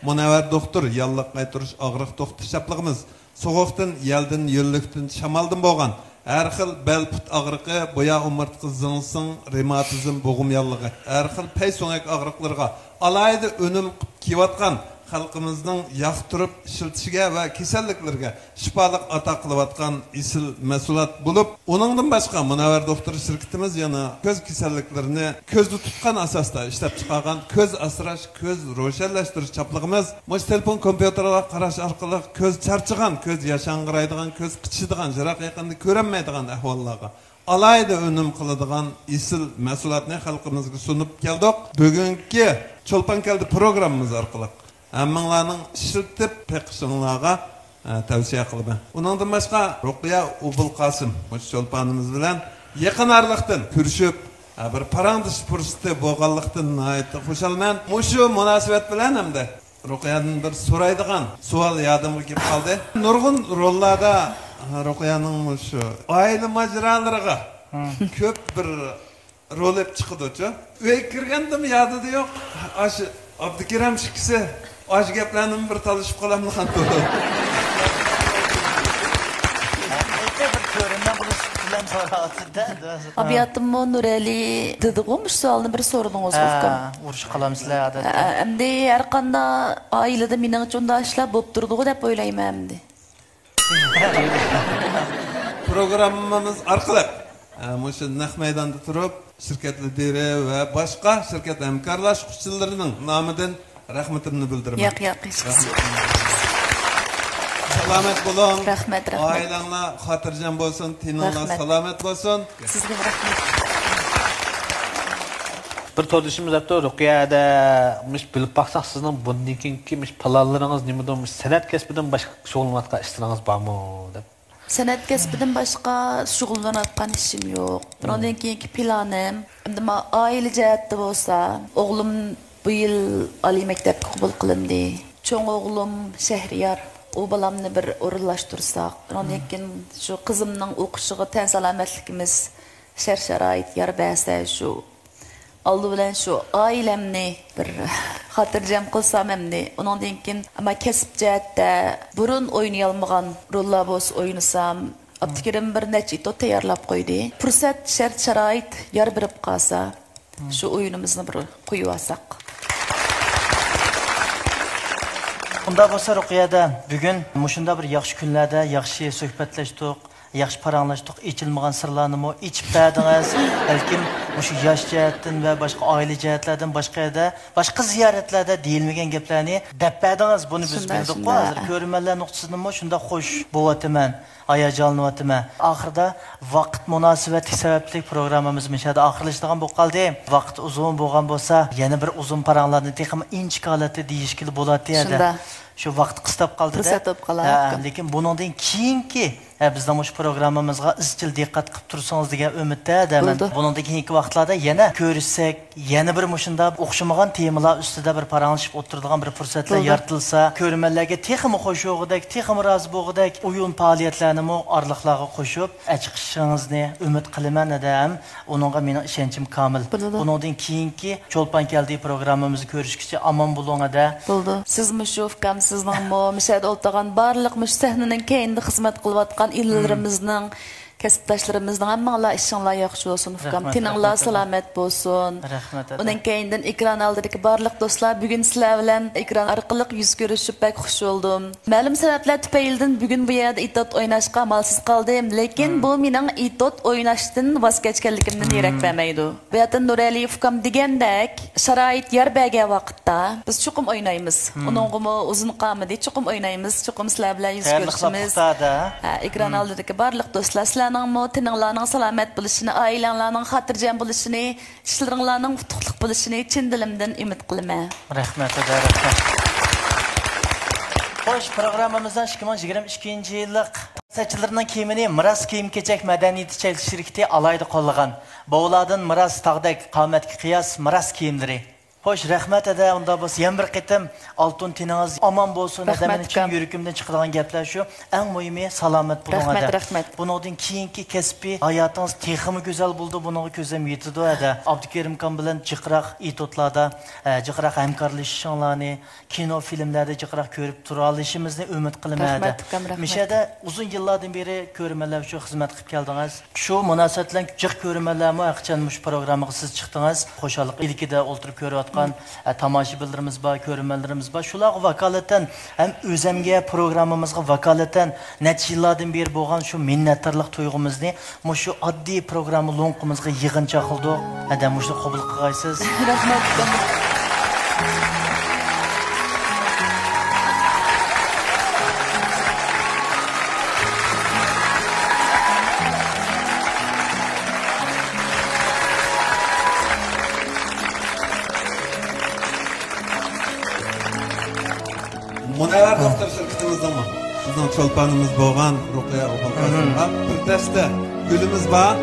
Munavvar doktor yalliq qaytirish og'riq to'xtatishapligimiz so'g'oqdan, yeldan, yo'llikdan, shamoldan bo'lgan har xil bel put og'riqi, bo'ya umurtqa zingsing, revmatizm, bo'g'im yallig'i, har xil pay so'ngak og'riqlarga alayda o'nim kiyotgan xalqimizning yoqtirib ishiltishiga va kasalliklarga shifoliq ato qilayotgan isil mas'uliyat bo'lib, uningdan boshqa Munavvar doktor shirkatimiz yana ko'z kasalliklarini ko'zda tutgan asosda ishlab chiqargan ko'z asrash, ko'z ro'shanlashtirish chaplig'imiz mush telefon kompyuterlarga qarash orqali ko'z charchagan, ko'z yashang'iraydigan, ko'z qichishadigan, jiroq yaqinda ko'rinmaydigan ahvollarga alayda o'nim qiladigan isil mas'uliyatni xalqimizga sunib keldik. Bugungi Cho'lpon keldi programmamiz orqali hammalarning ishiltib peqishinglarga tavsiya qilaman. Uningdan boshqa Ruqiya Ubul Qosim mush Cho'lponimiz bilan yaqin oraliqdan ko'rishib, bir parandish fursati bo'lganlikdan nihoyatda xursandman. Mushu munosabat bilan hamda Ruqiyadan bir so'raydigan savol yodimga kelib qoldi. Nurg'un rollarda Ruqiyaning mushu oila majralariga ko'p bir rol olib chiqdi-chi. Uy kirgandim yodida yo'q. Aşı Abdurrahim şikisi aç geplerinin bir talışıp kalamlı kanto. Abiyatım mı Nureli dedi olmuş sualını bir sorunuz Ufkam. Uruş kalamsızlar adet. Emdi her kanda ailede minin çunda işler bop durduğu dep oylayım emdi. Programımız arkalık. Şu Naq Meydan'da durup şirket lideri ve başka şirket hemkarlaşıcılarının namıdan rahmetini bildirmek. Yak. Selamet bulun. Rahmet. Ailenle hatırcan bolsun, tinanla selamet bolsun. Sizge rahmet. Bir torduşumuz yaptı Rukiye'de bilip baksak sizin bundan keyinki planlarınız nimeden sanat kesbiden başka şoğulmatga iştiriniz var mı dep. Sanat kesbiden başka şoğullanatkan işim yok. Ondan keyinki planım, aile cəhətdə bolsa, oğlum bu yıl Ali mektep kabul kılındı. Çoğun oğlum Şehriyar. O balamni bir orunlaştırsak, ondan keyin şu kızımның o'qishiga tan salomatligimiz shart-sharoit yar bersa şu aldı bilan şu ailemni bir xotirjam qilsam endi. Ondan keyin ama kasb jihatda burun o'ynay olmagan rollar bo'lsa o'ynasam, Abdukerim bir necha to tayyorlab qo'ydi. Fursat shart-sharoit yar berib qolsa, şu o'yinimizni bir qo'yib olsak. Bunda bo'lsa Ruqiyada bugun mushunda bir yaxshi kunlarda yaxshi suhbatlashdik, yaxshi paranglashdik, ichilmagan sirlarni mo ichib berdingiz. Balkim mushu yosh jihatdan va boshqa oila jihatlardan boshqa ziyoratlarda deyilmagan gaplarni deb berdingiz. Buni biz bildik. Hozir ko'rmanlar nuqtasidan mo shunda xush bo'lyapman. Hayajonlanyapman. Oxirida vaqt munosabati sababli programmamiz mishada oxirlashadigan bo'lib qoldi. Vaqt uzun bo'lgan bo'lsa, yana bir uzun paranglarni texim inchik holatda deyishkili bo'ladi edi. Şu vaqt qistab qoldi-da. Lekin buningdan keyingi bizning mush programmamizga izchil diqqat qilib tursangiz degan umidda men buningdan keyingi vaqtlarda yana ko'rishsak, yana bir mushunda o'xshamagan temalar ustida bir paranglashib o'tiradigan bir fursatlar yaratilsa, ko'rmanlarga texmi qo'shug'idek, texmi rozi bo'lg'idek o'yin faoliyatlarini mo arliqlarga qo'shib, chiqishingizni umid qilaman adam. Uningga mening ishonchim komil. Buningdan keyingi Cho'lpon keldi programmamizni ko'rishgacha omon bo'lingada. Bo'ldi. Siz mushufkam sizning mo mishada o'ltagan barliq mush sahnaning keyinda xizmat qilayotgan illarimizning kasbdoshlarimizning hammalar ishinglar yaxshi bo'lsin ufkam. Tininglar salomat bo'lsin. Rahmat. Undan keyindan ekran oldidagi barliq do'stlar bugun sizlar bilan ekran orqali yuz ko'rishib pek xush bo'ldim. Ma'lum sabablar tufaylidan bugun bu yerda itot o'ynashga amalsiz qoldim, lekin bu mening itot o'ynashdan voz kechganligimdan yirak bermaydi. Bu yerda Nurali ufkam degandek sharoit yer bergan vaqtda biz chuqum o'ynaymiz. Uningmi uzun qamidi chuqum o'ynaymiz, chuqum sizlar bilan yuz ko'rishimiz. Ekran oldidagi barliq do'stlar tininglarning salomat bo'lishini, oilanglarning xotirjam bo'lishini, ishlaringlarning utuqliq bo'lishini chin dilimdan umid qilaman. Rahmat, rahmat. Xo'sh, programmamizdan 2022-yillik saçlarının kiyimini Miras kiyim-kechak madaniyati shirkati alayda qo'llagan. Bovlardan Miras tag'dak qomatga qiyos Miras kiyimlari. Xo'sh, rahmat ada, unda bo'lsa ham bir qitim oltin tiningiz omon bo'lsin. Adamning chin yuragimdan chiqadigan gaplar shu. Eng muhimi salomat bo'ling ada. Rahmat. Buningdan keyingi kasbiy hayotingiz texmi go'zal bo'ldi, buningga ko'zim yetdi ada. Abdukerim kan bilan jiqroq itotlarda, jiqroq hamkorlashishinglarni, kino filmlarda jiqroq ko'rib tura olishimizni umid qilaman ada. Mishada uzun yillardan beri ko'rmanlar uchun xizmat qilib keldingiz. Shu munosabat bilan jiq ko'rmanlarmi aqchan mush programmaga siz chiqdingiz. Xo'shalik ilkida o'ltirib ko'ryapti. Tomoshabinlarimiz bor, ko'rmanlarimiz bor. Shularga vakolatan ham o'zimga programmamizga vakolatan necha yillardan beri bo'lgan shu minnatdorlik tuyg'umizni shu oddiy programma lo'nqimizga yig'incha qildik. Adam shuni qabul qilgaysiz. Rahmat. Munever doktor şirketimizden mi? Bizden çolpanımız boğan Rukiye Obalkasım'a bir deste gülümüz var.